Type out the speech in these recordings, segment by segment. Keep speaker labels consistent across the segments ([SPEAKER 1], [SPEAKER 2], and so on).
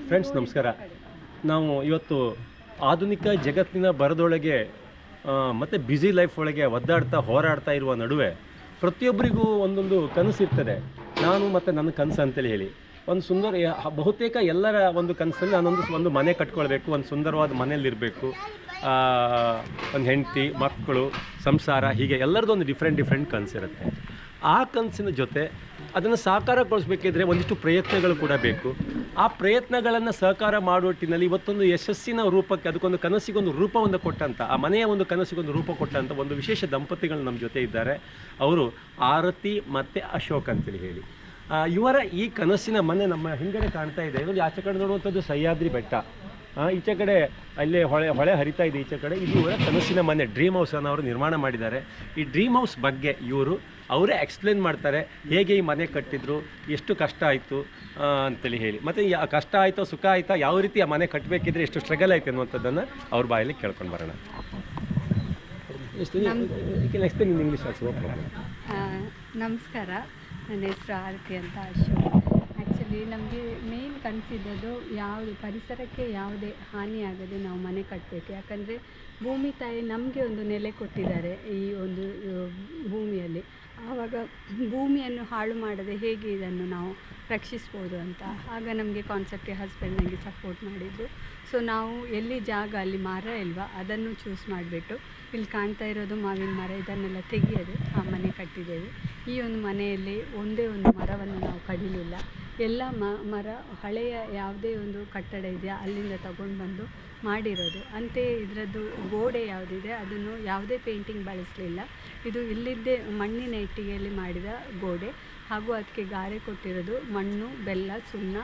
[SPEAKER 1] Friends ನಮಸ್ಕಾರ. ನಾವು ಇವತ್ತು ಆಧುನಿಕ ಜಗತ್ತಿನ ಬರದೊಳಗೆ ಮತ್ತು ಬ್ಯುಸಿ ಲೈಫ್ ಒಳಗೆ ಒದ್ದಾಡ್ತಾ ಹೋರಾಡ್ತಾ ಇರುವ ನಡುವೆ ಪ್ರತಿಯೊಬ್ಬರಿಗೂ ಒಂದೊಂದು ಕನಸಿರ್ತದೆ. ನಾನು ಮತ್ತು ನನ್ನ ಕನಸು ಅಂತೇಳಿ ಹೇಳಿ ಒಂದು ಬಹುತೇಕ ಎಲ್ಲರ ಒಂದು ಕನಸಲ್ಲಿ ನಾನೊಂದು ಮನೆ ಕಟ್ಕೊಳ್ಬೇಕು, ಒಂದು ಸುಂದರವಾದ ಮನೆಯಲ್ಲಿರಬೇಕು, ಒಂದು ಹೆಂಡತಿ ಮಕ್ಕಳು ಸಂಸಾರ, ಹೀಗೆ ಎಲ್ಲರದ್ದು ಒಂದು ಡಿಫ್ರೆಂಟ್ ಕನಸಿರುತ್ತೆ. ಆ ಕನಸಿನ ಜೊತೆ ಅದನ್ನು ಸಾಕಾರಗೊಳಿಸ್ಬೇಕಿದ್ರೆ ಒಂದಿಷ್ಟು ಪ್ರಯತ್ನಗಳು ಕೂಡ ಬೇಕು. ಆ ಪ್ರಯತ್ನಗಳನ್ನು ಸಹಕಾರ ಮಾಡುವಟ್ಟಿನಲ್ಲಿ ಇವತ್ತೊಂದು ಯಶಸ್ಸಿನ ರೂಪಕ್ಕೆ, ಅದಕ್ಕೊಂದು ಕನಸಿಗೊಂದು ರೂಪವನ್ನು ಕೊಟ್ಟಂಥ, ಆ ಮನೆಯ ಒಂದು ಕನಸಿಗೊಂದು ರೂಪ ಕೊಟ್ಟಂಥ ಒಂದು ವಿಶೇಷ ದಂಪತಿಗಳು ನಮ್ಮ ಜೊತೆ ಇದ್ದಾರೆ. ಅವರು ಆರತಿ ಮತ್ತು ಅಶೋಕ್ ಅಂತೇಳಿ ಹೇಳಿ. ಇವರ ಈ ಕನಸಿನ ಮನೆ ನಮ್ಮ ಹಿಂಗಡೆ ಕಾಣ್ತಾ ಇದೆ. ಇದೊಂದು ಆಚೆ ಕಡೆ ನೋಡುವಂಥದ್ದು ಸಹ್ಯಾದ್ರಿ ಬೆಟ್ಟ, ಈಚೆ ಕಡೆ ಅಲ್ಲೇ ಹೊಳೆ ಹರಿತಾ ಇದೆ ಈಚೆ ಕಡೆ. ಇದು ಇವರ ಕನಸಿನ ಮನೆ, ಡ್ರೀಮ್ ಹೌಸನ್ನು ಅವರು ನಿರ್ಮಾಣ ಮಾಡಿದ್ದಾರೆ. ಈ ಡ್ರೀಮ್ ಹೌಸ್ ಬಗ್ಗೆ ಅವರೇ ಎಕ್ಸ್ಪ್ಲೇನ್ ಮಾಡ್ತಾರೆ, ಹೇಗೆ ಈ ಮನೆ ಕಟ್ಟಿದ್ರು, ಎಷ್ಟು ಕಷ್ಟ ಆಯಿತು ಅಂತೇಳಿ ಹೇಳಿ, ಮತ್ತು ಕಷ್ಟ ಆಯಿತೋ ಸುಖ ಆಯಿತಾ, ಯಾವ ರೀತಿ ಆ ಮನೆ ಕಟ್ಟಬೇಕಿದ್ರೆ ಎಷ್ಟು ಸ್ಟ್ರಗಲ್ ಆಯಿತು ಅನ್ನುವಂಥದ್ದನ್ನು ಅವ್ರ ಬಾಯಲ್ಲಿ ಕೇಳ್ಕೊಂಡು ಬರೋಣ. ಇಂಗ್ಲೀಷ್
[SPEAKER 2] ನಮಸ್ಕಾರ, ನನ್ನ ಹೆಸರು ಆರತಿ ಅಂತ ಅಶೋಕ್. ಆ್ಯಕ್ಚುಲಿ ನಮಗೆ ಮೇನ್ ಕನಸಿದ್ದದ್ದು ಯಾವುದು ಪರಿಸರಕ್ಕೆ ಯಾವುದೇ ಹಾನಿಯಾಗದೆ ನಾವು ಮನೆ ಕಟ್ಟಬೇಕು. ಯಾಕಂದರೆ ಭೂಮಿ ತಾಯಿ ನಮಗೆ ಒಂದು ನೆಲೆ ಕೊಟ್ಟಿದ್ದಾರೆ ಈ ಒಂದು ಭೂಮಿಯಲ್ಲಿ. ಆವಾಗ ಭೂಮಿಯನ್ನು ಹಾಳು ಮಾಡದೆ ಹೇಗೆ ಇದನ್ನು ನಾವು ರಕ್ಷಿಸ್ಬೋದು ಅಂತ ಆಗ ನಮಗೆ ಕಾನ್ಸೆಪ್ಟ್ಗೆ ಹಸ್ಬೆಂಡ್ ನನಗೆ ಸಪೋರ್ಟ್ ಮಾಡಿದ್ದು. ಸೊ ನಾವು ಎಲ್ಲಿ ಜಾಗ ಅಲ್ಲಿ ಮರ ಇಲ್ವಾ ಅದನ್ನು ಚೂಸ್ ಮಾಡಿಬಿಟ್ಟು ಇಲ್ಲಿ ಕಾಣ್ತಾ ಇರೋದು ಮಾವಿನ ಮರ, ಇದನ್ನೆಲ್ಲ ತೆಗೆಯದೆ ಆ ಮನೆ ಕಟ್ಟಿದ್ದೇವೆ. ಈ ಒಂದು ಮನೆಯಲ್ಲಿ ಒಂದೇ ಒಂದು ಮರವನ್ನು ನಾವು ಕಡಿಲಿಲ್ಲ. ಎಲ್ಲ ಮರ ಹಳೆಯ ಯಾವುದೇ ಒಂದು ಕಟ್ಟಡ ಇದೆಯಾ ಅಲ್ಲಿಂದ ತಗೊಂಡು ಬಂದು ಮಾಡಿರೋದು. ಅಂತೆಯೇ ಇದರದ್ದು ಗೋಡೆ ಯಾವುದಿದೆ ಅದನ್ನು ಯಾವುದೇ ಪೇಂಟಿಂಗ್ ಬಳಸಲಿಲ್ಲ. ಇದು ಇಲ್ಲಿದ್ದೇ ಮಣ್ಣಿನ ಇಟ್ಟಿಗೆಯಲ್ಲಿ ಮಾಡಿದ ಗೋಡೆ, ಹಾಗೂ ಅದಕ್ಕೆ ಗಾರೆ ಕೊಟ್ಟಿರೋದು ಮಣ್ಣು, ಬೆಲ್ಲ, ಸುಣ್ಣ,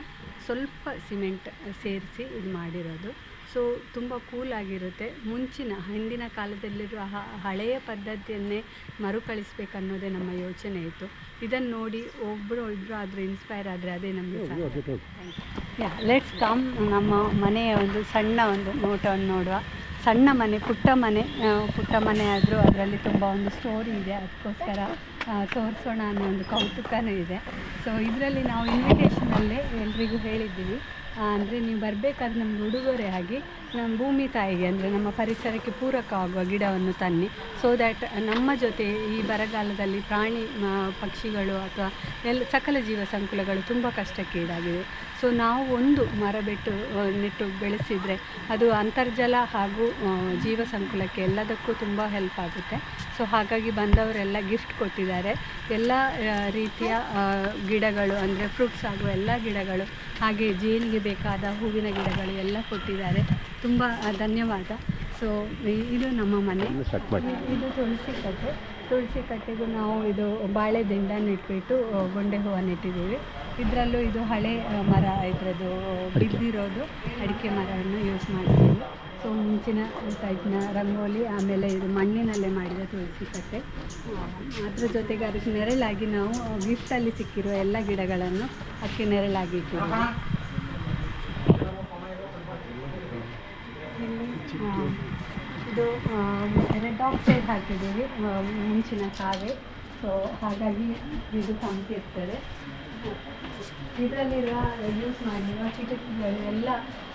[SPEAKER 2] ಸ್ವಲ್ಪ ಸಿಮೆಂಟ್ ಸೇರಿಸಿ ಇದು ಮಾಡಿರೋದು. ಸೊ ತುಂಬ ಕೂಲಾಗಿರುತ್ತೆ. ಹಿಂದಿನ ಕಾಲದಲ್ಲಿರುವ ಹಳೆಯ ಪದ್ಧತಿಯನ್ನೇ ಮರುಕಳಿಸ್ಬೇಕನ್ನೋದೇ ನಮ್ಮ ಯೋಚನೆ ಇತ್ತು. ಇದನ್ನು ನೋಡಿ ಇಬ್ಬರು ಆದರೂ ಇನ್ಸ್ಪೈರ್ ಆದರೆ ಅದೇ ನಮಗೆ. ಲೆಟ್ಸ್ ಕಮ್ ನಮ್ಮ ಮನೆಯ ಒಂದು ಸಣ್ಣ ಒಂದು ನೋಟವನ್ನು ನೋಡುವ. ಸಣ್ಣ ಮನೆ, ಪುಟ್ಟ ಮನೆ ಆದರೂ ಅದರಲ್ಲಿ ತುಂಬ ಒಂದು ಸ್ಟೋರಿ ಇದೆ, ಅದಕ್ಕೋಸ್ಕರ ತೋರಿಸೋಣ ಅನ್ನೋ ಒಂದು ಕೌತುಕನೂ ಇದೆ. ಸೊ ಇದರಲ್ಲಿ ನಾವು ಇನ್ವಿಟೇಷನಲ್ಲೇ ಎಲ್ರಿಗೂ ಹೇಳಿದ್ದೀವಿ, ಅಂದರೆ ನೀವು ಬರಬೇಕಾದ್ರೆ ನಮ್ಗೆ ಉಡುಗೊರೆ ಆಗಿ ನಮ್ಮ ಭೂಮಿ ತಾಯಿಗೆ, ಅಂದರೆ ನಮ್ಮ ಪರಿಸರಕ್ಕೆ ಪೂರಕವಾಗುವ ಗಿಡವನ್ನು ತನ್ನಿ. ಸೊ ದ್ಯಾಟ್ ನಮ್ಮ ಜೊತೆ ಈ ಬರಗಾಲದಲ್ಲಿ ಪ್ರಾಣಿ ಪಕ್ಷಿಗಳು ಅಥವಾ ಸಕಲ ಜೀವ ಸಂಕುಲಗಳು ತುಂಬ ಕಷ್ಟಕ್ಕೀಡಾಗಿವೆ. ಸೊ ನಾವು ಒಂದು ಮರ ನೆಟ್ಟು ಬೆಳೆಸಿದರೆ ಅದು ಅಂತರ್ಜಲ ಹಾಗೂ ಜೀವ ಸಂಕುಲಕ್ಕೆ ಎಲ್ಲದಕ್ಕೂ ತುಂಬ ಹೆಲ್ಪ್ ಆಗುತ್ತೆ. ಸೊ ಹಾಗಾಗಿ ಬಂದವರೆಲ್ಲ ಗಿಫ್ಟ್ ಕೊಟ್ಟಿದ್ದಾರೆ. ಎಲ್ಲ ರೀತಿಯ ಗಿಡಗಳು, ಅಂದರೆ ಫ್ರೂಟ್ಸ್ ಆಗುವ ಎಲ್ಲ ಗಿಡಗಳು, ಹಾಗೆ ಜೇನಿಗೆ ಬೇಕಾದ ಹೂವಿನ ಗಿಡಗಳು ಎಲ್ಲ ಕೊಟ್ಟಿದ್ದಾರೆ. ತುಂಬ ಧನ್ಯವಾದ. ಸೊ ಇದು ನಮ್ಮ ಮನೆ. ಇದು ತುಳಸಿ ಕಟ್ಟೆಗೂ ನಾವು ಇದು ಬಾಳೆ ದಿಂಡ ನೆಟ್ಬಿಟ್ಟು ಗೊಂಡೆ ಹೂವು ನೆಟ್ಟಿದ್ದೀವಿ. ಇದರಲ್ಲೂ ಇದು ಹಳೆ ಮರ, ಇದರದ್ದು ಬಿದ್ದಿರೋದು ಅಡಿಕೆ ಮರವನ್ನು ಯೂಸ್ ಮಾಡಿದ್ದೀವಿ. ಸೊ ಮುಂಚಿನ ಟೈಪ್ನ ರಂಗೋಲಿ, ಆಮೇಲೆ ಇದು ಮಣ್ಣಿನಲ್ಲೇ ಮಾಡಿದ ತುಳಸಿ ಕಟ್ಟೆ. ಅದ್ರ ಜೊತೆಗೆ ಅದಕ್ಕೆ ನೆರಳಾಗಿ ನಾವು ಗಿಫ್ಟಲ್ಲಿ ಸಿಕ್ಕಿರುವ ಎಲ್ಲ ಗಿಡಗಳನ್ನು ಅದಕ್ಕೆ ನೆರಳಾಗಿ ಇಟ್ಟಿದ್ದೀವಿ. ಇದು ರೆಡ್ ಆಕ್ಸೈಡ್ ಹಾಕಿದ್ದೀವಿ, ಮುಂಚಿನ ಕಾವೆ. ಸೊ ಹಾಗಾಗಿ ಇದು ಕಾಣ್ತಿರ್ತದೆ. ಇದರಲ್ಲಿರುವ ಯೂಸ್ ಮಾಡಿರುವ ಕಿಟಕಿಗಳು ಎಲ್ಲ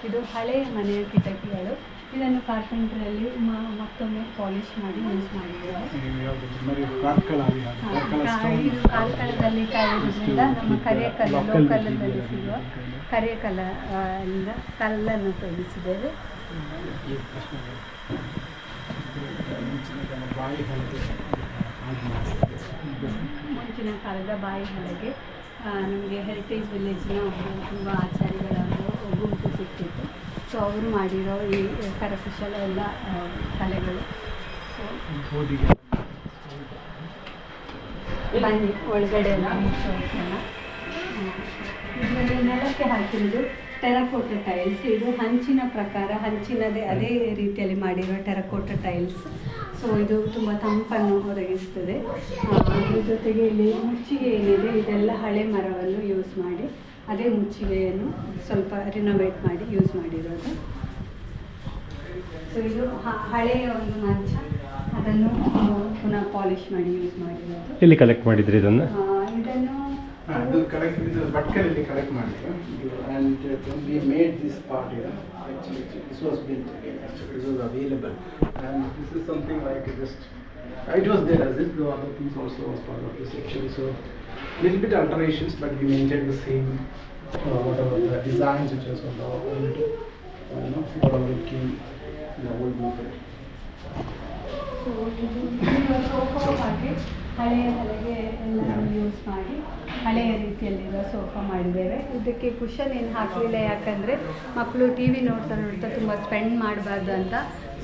[SPEAKER 2] ಇದು ಹಳೆಯ ಮನೆಯ ಕಿಟಕಿಗಳು. ಇದನ್ನು ಕಾರ್ಪೆಂಟ್ರಲ್ಲಿ ಮತ್ತೊಮ್ಮೆ ಪಾಲಿಷ್ ಮಾಡಿ ಯೂಸ್ ಮಾಡಿದ್ದೇವೆ. ಇದು ಕಾರ್ಕಳದಲ್ಲಿ ಕಾಯಿರೋದ್ರಿಂದ ನಮ್ಮ ಕರಿಯಕಲ್ಲು, ಲೋಕಲಲ್ಲಿ ಸಿಗುವ ಕರಿಯಕಲ್ಲಿಂದ ಕಲ್ಲನ್ನು ತೊಡಿಸಿದ್ದೇವೆ. ಮುಂಚಿನ ಕಾಲದ ಬಾಯಿ ಹಳೆಗೆ ನಮಗೆ ಹೆರಿಟೇಜ್ ವಿಲೇಜ್ನ ಒಬ್ಬರು ತುಂಬ ಆಚಾರಿಗಳ ಗುಂಪು ಸಿಕ್ಕಿತ್ತು. ಸೊ ಅವರು ಮಾಡಿರೋ ಈ ಕರಕುಶಲ ಎಲ್ಲ ಕಲೆಗಳು. ಸೊ ಬನ್ನಿ ಒಳಗಡೆ ಎಲ್ಲ ಮುಗಿಸೋಣ. ಇದರಲ್ಲಿ ನೆಲಕ್ಕೆ ಹಾಕಿರೋದು ಟೆರಕೋಟ ಟೈಲ್ಸ್. ಇದು ಹಂಚಿನ ಪ್ರಕಾರ, ಹಂಚಿನದೇ ಅದೇ ರೀತಿಯಲ್ಲಿ ಮಾಡಿರೋ ಟೆರಕೋಟ ಟೈಲ್ಸ್. ಸೊ ಇದು ತುಂಬ ತಂಪನ್ನು ಒದಗಿಸ್ತದೆ. ಅದ್ರ ಜೊತೆಗೆ ಇಲ್ಲಿ ಮುಚ್ಚಿಗೆ ಏನಿದೆ ಇದೆಲ್ಲ ಹಳೆ ಮರವನ್ನು ಯೂಸ್ ಮಾಡಿ ಅದೇ ಮುಚ್ಚಿಗೆಯನ್ನು ಸ್ವಲ್ಪ ರಿನೋವೇಟ್ ಮಾಡಿ ಯೂಸ್ ಮಾಡಿರೋದು. ಸೊ ಇದು ಹಳೆಯ ಒಂದು ಮಂಚ, ಅದನ್ನು ಪುನಃ ಪಾಲಿಷ್ ಮಾಡಿ ಯೂಸ್ ಮಾಡಿರೋದು.
[SPEAKER 1] ಎಲ್ಲಿ ಕಲೆಕ್ಟ್ ಮಾಡಿದ್ರಿ ಇದನ್ನು?
[SPEAKER 2] ಇದನ್ನು
[SPEAKER 3] ಅದು ಕಲೆಕ್ಟ್ ಇದು ಭಟ್ಕಳಲ್ಲಿ ಕಲೆಕ್ಟ್ ಮಾಡಿದ್ರು and when we made this part here actually this was built again actually this was available and this is something like just it was there as if the other things also was part of this actually so little bit alterations but we maintained the same whatever the designs which was on the old whatever it came in the old blueprint.
[SPEAKER 2] So ಇದು sofa ಹಾಗೆ ಹಳೆಯ ಹಳೆಗೆ ಎಲ್ಲ use ಮಾಡಿ ಹಳೆಯ ರೀತಿಯಲ್ಲಿರೋ sofa ಮಾಡಿದ್ದೇವೆ. ಇದಕ್ಕೆ cushion ಏನು ಹಾಕಲಿಲ್ಲ, ಯಾಕಂದರೆ ಮಕ್ಕಳು ಟಿ ವಿ ನೋಡ್ತಾ ನೋಡ್ತಾ ತುಂಬ ಸ್ಪೆಂಡ್ ಮಾಡಬಾರ್ದು ಅಂತ.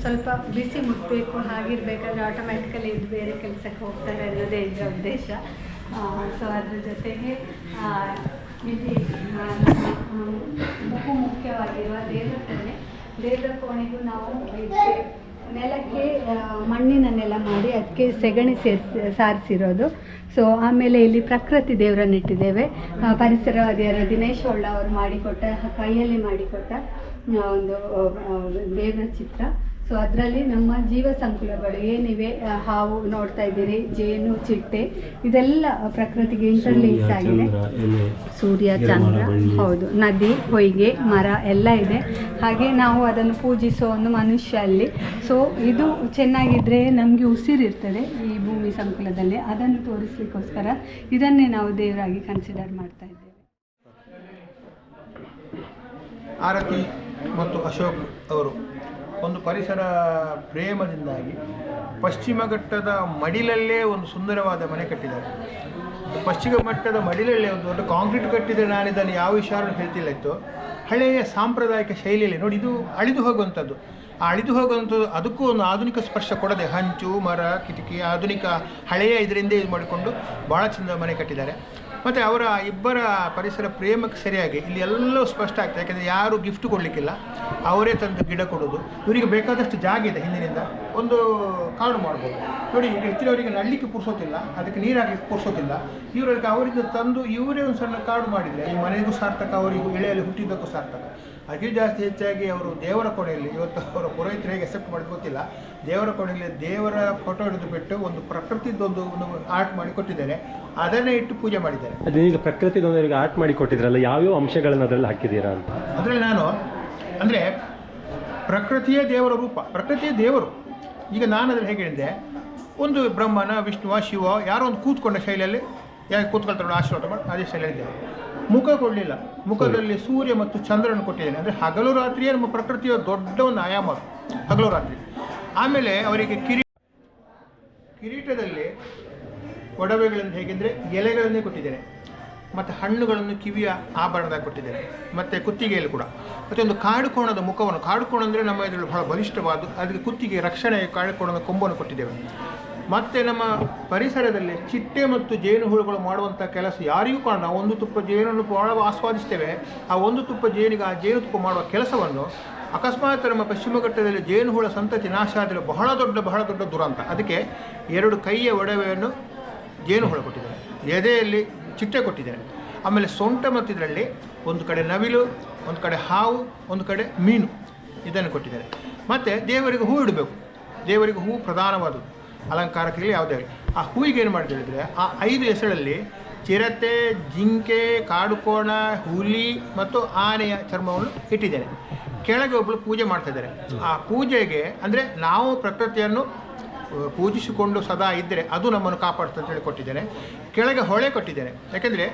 [SPEAKER 2] ಸ್ವಲ್ಪ ಬಿಸಿ ಮುಟ್ಟಬೇಕು, ಹಾಗಿರಬೇಕಾದ್ರೆ ಆಟೋಮ್ಯಾಟಿಕಲಿ ಇದು ಬೇರೆ ಕೆಲಸಕ್ಕೆ ಹೋಗ್ತಾರೆ ಅನ್ನೋದೇ ಇದರ ಉದ್ದೇಶ. ಸೊ ಅದ್ರ ಜೊತೆಗೆ ಇಲ್ಲಿ ಬಹು ಮುಖ್ಯವಾಗಿರುವ ದೇವರ ಕೋಣೆಗೂ ನಾವು ಇದಕ್ಕೆ ನೆಲಕ್ಕೆ ಮಣ್ಣಿನ ನೆಲ ಮಾಡಿ ಅದಕ್ಕೆ ಸೆಗಣಿ ಸಾರಿಸಿರೋದು. ಸೊ ಆಮೇಲೆ ಇಲ್ಲಿ ಪ್ರಕೃತಿ ದೇವರನ್ನಿಟ್ಟಿದ್ದೇವೆ. ಪರಿಸರವಾದಿಯಾದ ದಿನೇಶ್ ಹೊಳ್ಳ ಅವರು ಮಾಡಿಕೊಟ್ಟ, ಕೈಯಲ್ಲಿ ಮಾಡಿಕೊಟ್ಟ ಒಂದು ದೇವರ ಚಿತ್ರ. ಸೊ ಅದರಲ್ಲಿ ನಮ್ಮ ಜೀವ ಸಂಕುಲಗಳು ಏನಿವೆ, ಹಾವು ನೋಡ್ತಾ ಇದ್ದೀರಿ, ಜೇನು, ಚಿಟ್ಟೆ, ಇದೆಲ್ಲ ಪ್ರಕೃತಿಗೆ ಇಂಟರ್ಲಿಂಕ್ಸ್ ಆಗಿದೆ. ಸೂರ್ಯ, ಚಂದ್ರ, ಹೌದು, ನದಿ, ಹೊಯ್ಗೆ, ಮರ ಎಲ್ಲ ಇದೆ. ಹಾಗೆ ನಾವು ಅದನ್ನು ಪೂಜಿಸೋ ಒಂದು ಮನುಷ್ಯ ಅಲ್ಲಿ. ಸೊ ಇದು ಚೆನ್ನಾಗಿದ್ದರೆ ನಮಗೆ ಉಸಿರಿರ್ತದೆ ಈ ಭೂಮಿ ಸಂಕುಲದಲ್ಲಿ. ಅದನ್ನು ತೋರಿಸ್ಲಿಕ್ಕೋಸ್ಕರ ಇದನ್ನೇ ನಾವು ದೇವರಾಗಿ ಕನ್ಸಿಡರ್ ಮಾಡ್ತಾ ಇದ್ದೇವೆ.
[SPEAKER 4] ಆರತಿ ಮತ್ತು ಅಶೋಕ್ ಅವರು ಒಂದು ಪರಿಸರ ಪ್ರೇಮದಿಂದಾಗಿ ಪಶ್ಚಿಮ ಘಟ್ಟದ ಮಡಿಲಲ್ಲೇ ಒಂದು ಸುಂದರವಾದ ಮನೆ ಕಟ್ಟಿದ್ದಾರೆ. ಪಶ್ಚಿಮ ಘಟ್ಟದ ಮಡಿಲಲ್ಲೇ ಒಂದು ದೊಡ್ಡ ಕಾಂಕ್ರೀಟ್ ಕಟ್ಟಿದರೆ ನಾನು ಇದನ್ನು ಯಾವ ವಿಚಾರ ಹೇಳ್ತಿಲ್ಲ ಇತ್ತು. ಹಳೆಯ ಸಾಂಪ್ರದಾಯಿಕ ಶೈಲಿಯಲ್ಲಿ ನೋಡಿ, ಇದು ಅಳಿದು ಹೋಗುವಂಥದ್ದು. ಆ ಅಳಿದು ಹೋಗುವಂಥದ್ದು ಅದಕ್ಕೂ ಒಂದು ಆಧುನಿಕ ಸ್ಪರ್ಶ ಕೊಡದೆ ಹಂಚು, ಮರ, ಕಿಟಕಿ, ಆಧುನಿಕ ಹಳೆಯ ಇದರಿಂದ ಇದು ಮಾಡಿಕೊಂಡು ಭಾಳ ಚೆಂದ ಮನೆ ಕಟ್ಟಿದ್ದಾರೆ. ಮತ್ತು ಅವರ ಇಬ್ಬರ ಪರಿಸರ ಪ್ರೇಮಕ್ಕೆ ಸರಿಯಾಗಿ ಇಲ್ಲಿ ಎಲ್ಲವೂ ಸ್ಪಷ್ಟ ಆಗ್ತದೆ. ಯಾಕೆಂದರೆ ಯಾರು ಗಿಫ್ಟ್ ಕೊಡಲಿಕ್ಕಿಲ್ಲ, ಅವರೇ ತಂದು ಗಿಡ ಕೊಡೋದು. ಇವರಿಗೆ ಬೇಕಾದಷ್ಟು ಜಾಗ ಇದೆ, ಹಿಂದಿನಿಂದ ಒಂದು ಕಾಡು ಮಾಡ್ಬೋದು. ನೋಡಿ, ಈಗ ಹೆಚ್ಚಿನವರಿಗೆ ನಡಲಿಕ್ಕೆ ಪುರ್ಸೋತಿಲ್ಲ, ಅದಕ್ಕೆ ನೀರಾಗಲಿಕ್ಕೆ ಪುರ್ಸೋತಿಲ್ಲ. ಇವರಿಗೆ ಅವರಿಂದ ತಂದು ಇವರೇ ಒಂದು ಸಣ್ಣ ಕಾಡು ಮಾಡಿದರೆ ಈ ಮನೆಗೂ ಸಾರ್ಥಕ, ಅವರಿಗೂ ಎಳೆಯಲ್ಲಿ ಹುಟ್ಟಿದ್ದಕ್ಕೂ ಸಾರ್ಥಕ. ಅತಿ ಜಾಸ್ತಿ ಹೆಚ್ಚಾಗಿ ಅವರು ದೇವರ ಕೋಣೆಯಲ್ಲಿ, ಇವತ್ತು ಅವರ ಪುರೋಹಿತರು ಹೇಗೆ ಎಕ್ಸೆಪ್ಟ್ ಮಾಡಿ ಗೊತ್ತಿಲ್ಲ, ದೇವರ ಕೋಣೆಯಲ್ಲಿ ದೇವರ ಫೋಟೋ ಹಿಡಿದು ಬಿಟ್ಟು ಒಂದು ಪ್ರಕೃತಿದೊಂದು ಆರ್ಟ್ ಮಾಡಿ ಕೊಟ್ಟಿದ್ದಾರೆ. ಅದನ್ನೇ ಇಟ್ಟು ಪೂಜೆ ಮಾಡಿದ್ದಾರೆ.
[SPEAKER 1] ಅದೀಗ ಪ್ರಕೃತಿದೊಂದಿಗೆ ಆರ್ಟ್ ಮಾಡಿ ಕೊಟ್ಟಿದ್ರಲ್ಲ, ಯಾವ್ಯಾವ ಅಂಶಗಳನ್ನು ಅದರಲ್ಲಿ ಹಾಕಿದ್ದೀರಾ ಅಂತ?
[SPEAKER 4] ಅದರಲ್ಲಿ ನಾನು ಅಂದರೆ ಪ್ರಕೃತಿಯೇ ದೇವರ ರೂಪ, ಪ್ರಕೃತಿಯೇ ದೇವರು. ಈಗ ನಾನು ಅದ್ರಲ್ಲಿ ಹೇಗೆ ಹೇಳಿದೆ, ಒಂದು ಬ್ರಹ್ಮನ, ವಿಷ್ಣುವ, ಶಿವ ಯಾರೋ ಒಂದು ಕೂತ್ಕೊಂಡ ಶೈಲಿಯಲ್ಲಿ ಯಾಕೆ ಕೂತ್ಕೊಳ್ತಾರೆ ಆಶೀರ್ವಾದ ಮಾಡಿ ಅದೇ ಶೈಲಿಯಲ್ಲಿದ್ದೇವೆ. ಮುಖ ಕೊಡಲಿಲ್ಲ, ಮುಖದಲ್ಲಿ ಸೂರ್ಯ ಮತ್ತು ಚಂದ್ರನ ಕೊಟ್ಟಿದ್ದೇನೆ. ಅಂದರೆ ಹಗಲು ರಾತ್ರಿಯೇ ನಮ್ಮ ಪ್ರಕೃತಿಯ ದೊಡ್ಡ ಒಂದು ಆಯಾಮ, ಹಗಲು ರಾತ್ರಿ. ಆಮೇಲೆ ಅವರಿಗೆ ಕಿರೀಟದಲ್ಲಿ ಒಡವೆಗಳನ್ನು ಹೇಗೆಂದರೆ ಎಲೆಗಳನ್ನೇ ಕೊಟ್ಟಿದ್ದೇನೆ, ಮತ್ತು ಹಣ್ಣುಗಳನ್ನು ಕಿವಿಯ ಆಭರಣದಾಗ ಕೊಟ್ಟಿದ್ದೇನೆ, ಮತ್ತು ಕುತ್ತಿಗೆಯಲ್ಲಿ ಕೂಡ. ಮತ್ತು ಒಂದು ಕಾಡುಕೋಣದ ಮುಖವನ್ನು, ಕಾಡುಕೋಣ ಅಂದರೆ ನಮ್ಮ ಇದರಲ್ಲಿ ಬಹಳ ಬಲಿಷ್ಠವಾದ, ಅದಕ್ಕೆ ಕುತ್ತಿಗೆ ರಕ್ಷಣೆ ಕಾಡುಕೋಣದ ಕೊಂಬನ್ನು ಕೊಟ್ಟಿದ್ದೇವೆ. ಮತ್ತು ನಮ್ಮ ಪರಿಸರದಲ್ಲಿ ಚಿಟ್ಟೆ ಮತ್ತು ಜೇನುಹುಳುಗಳು ಮಾಡುವಂಥ ಕೆಲಸ ಯಾರಿಗೂ ಕಾರಣ. ನಾವು ಒಂದು ತುಪ್ಪ ಜೇನನ್ನು ಭಾಳ ಆಸ್ವಾದಿಸ್ತೇವೆ. ಆ ಒಂದು ತುಪ್ಪ ಜೇನಿಗೆ ಆ ಜೇನುತುಪ್ಪ ಮಾಡುವ ಕೆಲಸವನ್ನು ಅಕಸ್ಮಾತ್ ನಮ್ಮ ಪಶ್ಚಿಮ ಘಟ್ಟದಲ್ಲಿ ಜೇನುಹುಳ ಸಂತತಿ ನಾಶ ಆದರೆ ಬಹಳ ದೊಡ್ಡ ದುರಂತ. ಅದಕ್ಕೆ 2 ಕೈಯ ಒಡವೆಯನ್ನು ಜೇನುಹುಳ ಕೊಟ್ಟಿದ್ದಾರೆ, ಎದೆಯಲ್ಲಿ ಚಿಟ್ಟೆ ಕೊಟ್ಟಿದ್ದಾರೆ. ಆಮೇಲೆ ಸೊಂಟ ಮತ್ತು ಇದರಲ್ಲಿ ಒಂದು ಕಡೆ ನವಿಲು, ಒಂದು ಕಡೆ ಹಾವು, ಒಂದು ಕಡೆ ಮೀನು, ಇದನ್ನು ಕೊಟ್ಟಿದ್ದಾರೆ. ಮತ್ತು ದೇವರಿಗೆ ಹೂ ಇಡಬೇಕು. ದೇವರಿಗೆ ಹೂ ಪ್ರಧಾನವಾದದ್ದು, ಅಲಂಕಾರಕ್ಕೆ ಯಾವುದೇ. ಆ ಹೂವಿಗೆ ಏನು ಮಾಡಿದೆ ಹೇಳಿದರೆ, ಆ 5 ಹೆಸರಲ್ಲಿ ಚಿರತೆ, ಜಿಂಕೆ, ಕಾಡುಕೋಣ, ಹುಲಿ ಮತ್ತು ಆನೆಯ ಚರ್ಮವನ್ನು ಇಟ್ಟಿದ್ದೇನೆ. ಕೆಳಗೆ ಒಬ್ಬಳು ಪೂಜೆ ಮಾಡ್ತಾಯಿದ್ದಾರೆ. ಆ ಪೂಜೆಗೆ ಅಂದರೆ ನಾವು ಪ್ರಕೃತಿಯನ್ನು ಪೂಜಿಸಿಕೊಂಡು ಸದಾ ಇದ್ದರೆ ಅದು ನಮ್ಮನ್ನು ಕಾಪಾಡ್ತದೆ ಅಂತ ಹೇಳಿ ಕೊಟ್ಟಿದ್ದೇನೆ. ಕೆಳಗೆ ಹೊಳೆ ಕೊಟ್ಟಿದ್ದೇನೆ. ಯಾಕೆಂದರೆ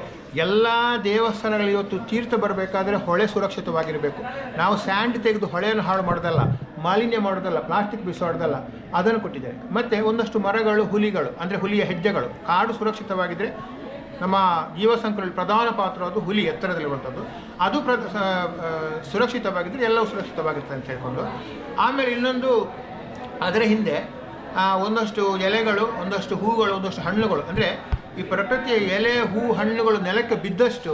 [SPEAKER 4] ಎಲ್ಲ ದೇವಸ್ಥಾನಗಳು ಇವತ್ತು ತೀರ್ಥ ಬರಬೇಕಾದ್ರೆ ಹೊಳೆ ಸುರಕ್ಷಿತವಾಗಿರಬೇಕು. ನಾವು ಸ್ಯಾಂಡ್ ತೆಗೆದು ಹೊಳೆಯನ್ನು ಹಾಳು ಮಾಡೋದಲ್ಲ, ಮಾಲಿನ್ಯ ಮಾಡೋದಲ್ಲ, ಪ್ಲಾಸ್ಟಿಕ್ ಬಿಸಾಡೋದಲ್ಲ, ಅದನ್ನು ಕೊಟ್ಟಿದ್ದೇನೆ. ಮತ್ತು ಒಂದಷ್ಟು ಮರಗಳು, ಹುಲಿಗಳು ಅಂದರೆ ಹುಲಿಯ ಹೆಜ್ಜೆಗಳು, ಕಾಡು ಸುರಕ್ಷಿತವಾಗಿದ್ದರೆ ನಮ್ಮ ಜೀವಸಂಕುಲದಲ್ಲಿ ಪ್ರಧಾನ ಪಾತ್ರ ಅದು ಹುಲಿ, ಎತ್ತರದಲ್ಲಿರುವಂಥದ್ದು. ಅದು ಸುರಕ್ಷಿತವಾಗಿದ್ದರೆ ಎಲ್ಲವೂ ಸುರಕ್ಷಿತವಾಗಿರ್ತದೆ ಅಂತ ಹೇಳ್ಕೊಂಡು. ಆಮೇಲೆ ಇನ್ನೊಂದು ಅದರ ಹಿಂದೆ ಒಂದಷ್ಟು ಎಲೆಗಳು, ಒಂದಷ್ಟು ಹೂಗಳು, ಒಂದಷ್ಟು ಹಣ್ಣುಗಳು. ಅಂದರೆ ಈ ಪ್ರಕೃತಿಯ ಎಲೆ, ಹೂ, ಹಣ್ಣುಗಳು ನೆಲಕ್ಕೆ ಬಿದ್ದಷ್ಟು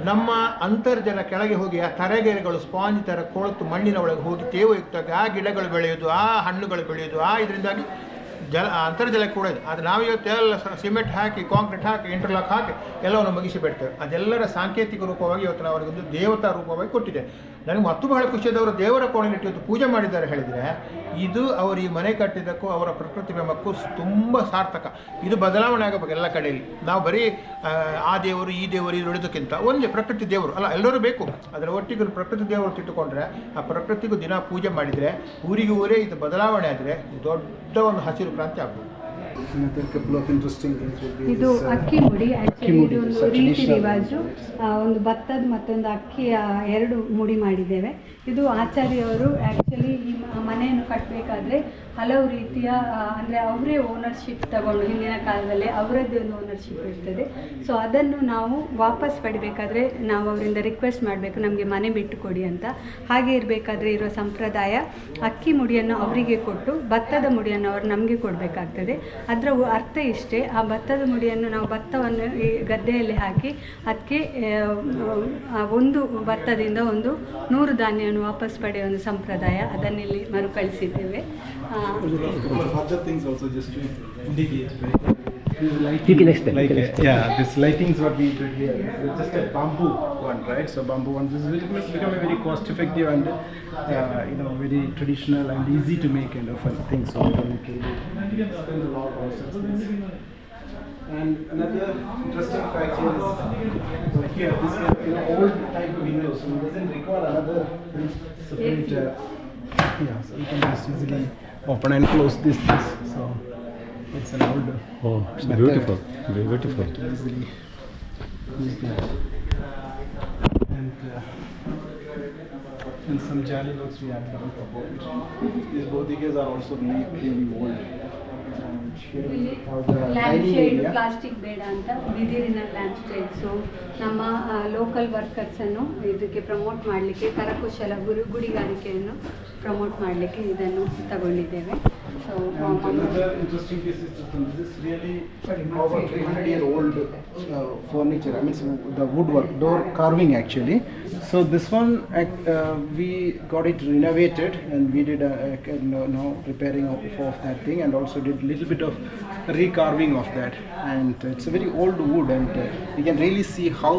[SPEAKER 4] ನಮ್ಮ ಅಂತರ್ಜಲ ಕೆಳಗೆ ಹೋಗಿ ಆ ತರೆಗೆರೆಗಳು ಸ್ಪಾಂಜ್ ಥರ ಕೊಳತು ಮಣ್ಣಿನ ಒಳಗೆ ಹೋಗಿ ತೇವಯುಕ್ತವಾಗಿ ಆ ಗಿಡಗಳು ಬೆಳೆಯೋದು, ಆ ಹಣ್ಣುಗಳು ಬೆಳೆಯೋದು, ಇದರಿಂದಾಗಿ ಅಂತರ್ಜಲ ಕೂಡ ಇದೆ. ಅದು ನಾವು ಇವತ್ತೆಲ್ಲ ಸಿಮೆಂಟ್ ಹಾಕಿ, ಕಾಂಕ್ರೀಟ್ ಹಾಕಿ, ಇಂಟರ್ಲಾಕ್ ಹಾಕಿ ಎಲ್ಲವನ್ನು ಮುಗಿಸಿ ಬಿಡ್ತೇವೆ. ಅದೆಲ್ಲರ ಸಾಂಕೇತಿಕ ರೂಪವಾಗಿ ಇವತ್ತು ನಾವು ಅವರಿಗೊಂದು ದೇವತಾ ರೂಪವಾಗಿ ಕೊಟ್ಟಿದೆ. ನನಗೆ ಮತ್ತು ಬಹಳ ಖುಷಿಯಾದವರು ದೇವರ ಕೋಣೆಯಲ್ಲಿ ಇವತ್ತು ಪೂಜೆ ಮಾಡಿದ್ದಾರೆ ಹೇಳಿದರೆ ಇದು ಅವರು ಈ ಮನೆ ಕಟ್ಟಿದ್ದಕ್ಕೂ ಅವರ ಪ್ರಕೃತಿ ಪ್ರೇಮಕ್ಕೂ ತುಂಬ ಸಾರ್ಥಕ. ಇದು ಬದಲಾವಣೆ ಆಗಬೇಕು ಎಲ್ಲ ಕಡೆಯಲ್ಲಿ. ನಾವು ಬರೀ ಆ ದೇವರು ಈ ದೇವರು ಇದು ಹಿಡಿದಕ್ಕಿಂತ ಒಂದೇ ಪ್ರಕೃತಿ ದೇವರು ಅಲ್ಲ, ಎಲ್ಲರೂ ಬೇಕು. ಅದರ ಒಟ್ಟಿಗೆ ಪ್ರಕೃತಿ ದೇವರು ತಿಟ್ಟುಕೊಂಡ್ರೆ ಆ ಪ್ರಕೃತಿಗೂ ದಿನ ಪೂಜೆ ಮಾಡಿದರೆ ಊರಿಗೆ ಊರೇ ಇದು ಬದಲಾವಣೆ ಆದರೆ ದೊಡ್ಡ ಒಂದು ಹಸಿರು ಕ್ರಾಂತಿ ಆಗ್ಬೋದು.
[SPEAKER 3] Another couple of interesting things would be
[SPEAKER 2] ಇದು
[SPEAKER 3] this,
[SPEAKER 2] ಅಕ್ಕಿ ಮುಡಿ. ಆ್ಯಕ್ಚುಲಿ
[SPEAKER 3] ಮುಡಿ,
[SPEAKER 2] ಇದು ಒಂದು
[SPEAKER 3] such
[SPEAKER 2] ರೀತಿ
[SPEAKER 3] traditional
[SPEAKER 2] ರಿವಾಜು. ಒಂದು ಭತ್ತದ ಮತ್ತೊಂದು ಅಕ್ಕಿಯ ಎರಡು ಮುಡಿ ಮಾಡಿದ್ದೇವೆ. ಇದು ಆಚಾರ್ಯವರು ಆ್ಯಕ್ಚುಲಿ ಈ ಮನೆಯನ್ನು ಕಟ್ಟಬೇಕಾದ್ರೆ ಹಲವು ರೀತಿಯ ಅಂದರೆ ಅವರೇ ಓನರ್ಶಿಪ್ ತಗೊಂಡು ಹಿಂದಿನ ಕಾಲದಲ್ಲಿ ಅವರದ್ದೇ ಒಂದು ಓನರ್ಶಿಪ್ ಇರ್ತದೆ. ಸೊ ಅದನ್ನು ನಾವು ವಾಪಸ್ ಪಡಿಬೇಕಾದ್ರೆ ನಾವು ಅವರಿಂದ ರಿಕ್ವೆಸ್ಟ್ ಮಾಡಬೇಕು, ನಮಗೆ ಮನೆ ಬಿಟ್ಟು ಕೊಡಿ ಅಂತ. ಹಾಗೆ ಇರಬೇಕಾದ್ರೆ ಇರೋ ಸಂಪ್ರದಾಯ ಅಕ್ಕಿ ಮುಡಿಯನ್ನು ಅವರಿಗೆ ಕೊಟ್ಟು ಭತ್ತದ ಮುಡಿಯನ್ನು ಅವರು ನಮಗೆ ಕೊಡಬೇಕಾಗ್ತದೆ. ಅದರ ಅರ್ಥ ಇಷ್ಟೇ, ಆ ಭತ್ತದ ಮುಡಿಯನ್ನು ನಾವು ಭತ್ತವನ್ನು ಈ ಗದ್ದೆಯಲ್ಲಿ ಹಾಕಿ ಅದಕ್ಕೆ ಒಂದು ಭತ್ತದಿಂದ ಒಂದು 100 ಧಾನ್ಯವನ್ನು ವಾಪಸ್ ಪಡೆಯುವ ಒಂದು ಸಂಪ್ರದಾಯ, ಅದನ್ನಿಲ್ಲಿ ಮರುಕಳಿಸಿದ್ದೇವೆ.
[SPEAKER 3] other things also just to indicate, right?
[SPEAKER 1] You can explain.
[SPEAKER 3] Yeah, this lighting is what we did here. It's just a bamboo one, right? So bamboo one, this will become a very cost-effective and very traditional and easy to make kind of a thing. So we can spend a lot on such things. And another interesting fact here is here this old type window, so it doesn't require another separate. So you can just easily open and close this. So it's an old.
[SPEAKER 1] Oh, it's beautiful. Very beautiful.
[SPEAKER 3] Easily use that. And some jali works we have done for both. These bodhigas are also really old.
[SPEAKER 2] Lamp shade plastic ಬೇಡ ಅಂತ ಬಿದಿರಿನ lamp shades ನಮ್ಮ local ವರ್ಕರ್ಸನ್ನು ಇದಕ್ಕೆ promote ಮಾಡಲಿಕ್ಕೆ, ಕರಕುಶಲ ಗುಡಿಗಾರಿಕೆಯನ್ನು promote ಮಾಡಲಿಕ್ಕೆ ಇದನ್ನು ತಗೊಂಡಿದ್ದೇವೆ. So
[SPEAKER 3] another interesting piece is this is really over 300-year-old furniture. I mean, so the woodwork, door carving actually. So this one we got it renovated and we did now repairing of that thing and also did a little bit of recarving of that. And it's a very old wood and you can really see how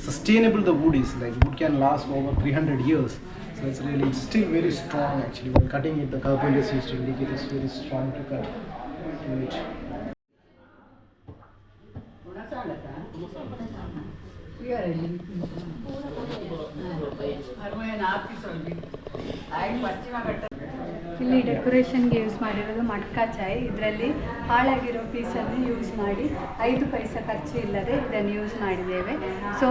[SPEAKER 3] sustainable the wood is. Like wood can last for over 300 years. So it's still very strong actually. When cutting it, the carpenters used to indicate it's very strong to cut it.
[SPEAKER 2] ಇಲ್ಲಿ ಡೆಕೋರೇಷನ್ಗೆ use ಮಾಡಿರೋದು ಮಟ್ಕಾ ಚಾಯ್. ಇದರಲ್ಲಿ ಹಾಳಾಗಿರೋ ಪೀಸನ್ನು use ಮಾಡಿ 5 ಪೈಸೆ ಖರ್ಚು ಇಲ್ಲದೆ ಇದನ್ನು use ಮಾಡಿದ್ದೇವೆ. So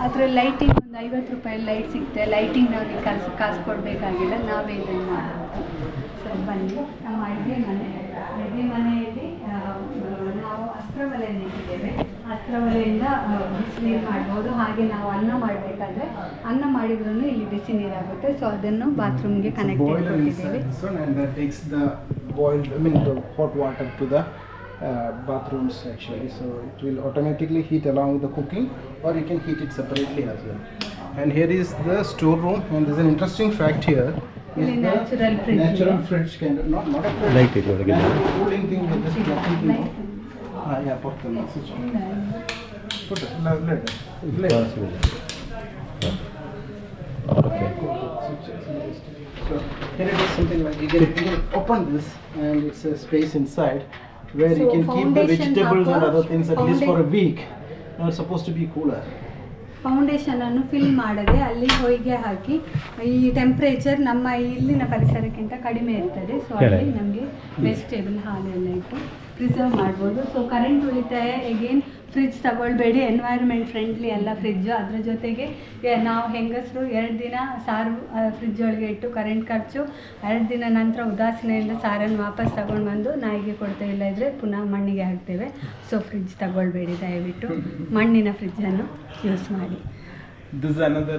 [SPEAKER 2] ಅದರ lighting ಒಂದು 50 ರೂಪಾಯಿ ಲೈಟ್ ಸಿಗುತ್ತೆ. ಲೈಟಿಂಗ್ ನಾವು ಕಾಸು ಕೊಡಬೇಕಾಗಿಲ್ಲ, ನಾವೇ ಇದನ್ನು ಮಾಡಬಹುದು. ಸೊ ಬನ್ನಿ, ನಮ್ಮ ಅಡುಗೆ ಮನೆಯಲ್ಲಿ ನಾವು ಅಸ್ತ್ರವಲೆಯನ್ನು ಇಟ್ಟಿದ್ದೇವೆ. ಅಸ್ತ್ರವಲೆಯಿಂದ ಬಿಸಿ ನೀರು ಮಾಡ್ಬೋದು. ಹಾಗೆ ನಾವು ಅನ್ನ ಮಾಡಬೇಕಾದ್ರೆ ಅನ್ನ ಮಾಡಿದ್ರೂ ಇಲ್ಲಿ ಬಿಸಿ ನೀರಾಗುತ್ತೆ. ಸೊ ಅದನ್ನು ಬಾತ್ರೂಮ್ಗೆ connect ಮಾಡಿಕೊಟ್ಟಿದ್ದೇವೆ.
[SPEAKER 3] And that takes the the hot water to the bathrooms actually. So it will automatically heat along with the cooking, or you can heat it separately as well. And here is the storeroom, and there's an interesting fact here.
[SPEAKER 2] Is the
[SPEAKER 3] natural fridge kind of not a fridge.
[SPEAKER 1] Light it over again.
[SPEAKER 3] Cooling thing with this plugging thing. Yeah, put the switch. Put it. Let
[SPEAKER 1] Okay.
[SPEAKER 3] So here it is something like you can open this and it's a space inside where you
[SPEAKER 2] So
[SPEAKER 3] can keep the
[SPEAKER 2] foundation
[SPEAKER 3] vegetables and
[SPEAKER 2] ಹಾಕುವ
[SPEAKER 3] other things at least for a week. It's supposed to be cooler.
[SPEAKER 2] ಫೌಂಡೇಶನನ್ನು fill ಮಾಡದೆ ಅಲ್ಲಿ ಹೊಯ್ಗೆ ಹಾಕಿ ಈ temperature ನಮ್ಮ ಇಲ್ಲಿನ ಪರಿಸರಕ್ಕಿಂತ ಕಡಿಮೆ ಇರ್ತದೆ. ಸೊ ಅಲ್ಲಿ ನಮಗೆ ವೆಜಿಟೇಬಲ್ ಹಾಲೆಲ್ಲ ಇಟ್ಟು ಪ್ರಿಸರ್ವ್ ಮಾಡ್ಬೋದು. ಸೊ ಕರೆಂಟ್ ಉಳಿತಾಯ. ಎಗೇನ್ ಫ್ರಿಜ್ ತಗೊಳ್ಬೇಡಿ, ಎನ್ವೈರ್ಮೆಂಟ್ ಫ್ರೆಂಡ್ಲಿ ಅಲ್ಲ ಫ್ರಿಜ್ಜು. ಅದ್ರ ಜೊತೆಗೆ ನಾವು ಹೆಂಗಸರು 2 ದಿನ ಸಾರು ಫ್ರಿಜ್ ಒಳಗೆ ಇಟ್ಟು ಕರೆಂಟ್ ಖರ್ಚು, 2 ದಿನ ನಂತರ ಉದಾಸೀನೆಯಿಂದ ಸಾರನ್ನು ವಾಪಸ್ ತಗೊಂಡು ಬಂದು ನಾಯಿಗೆ ಕೊಡ್ತೇವೆ, ಇಲ್ಲ ಇದ್ದರೆ ಪುನಃ ಮಣ್ಣಿಗೆ ಹಾಕ್ತೇವೆ. ಸೊ ಫ್ರಿಜ್ ತಗೊಳ್ಬೇಡಿ ದಯವಿಟ್ಟು, ಮಣ್ಣಿನ ಫ್ರಿಜ್ಜನ್ನು ಯೂಸ್ ಮಾಡಿ.
[SPEAKER 3] This is another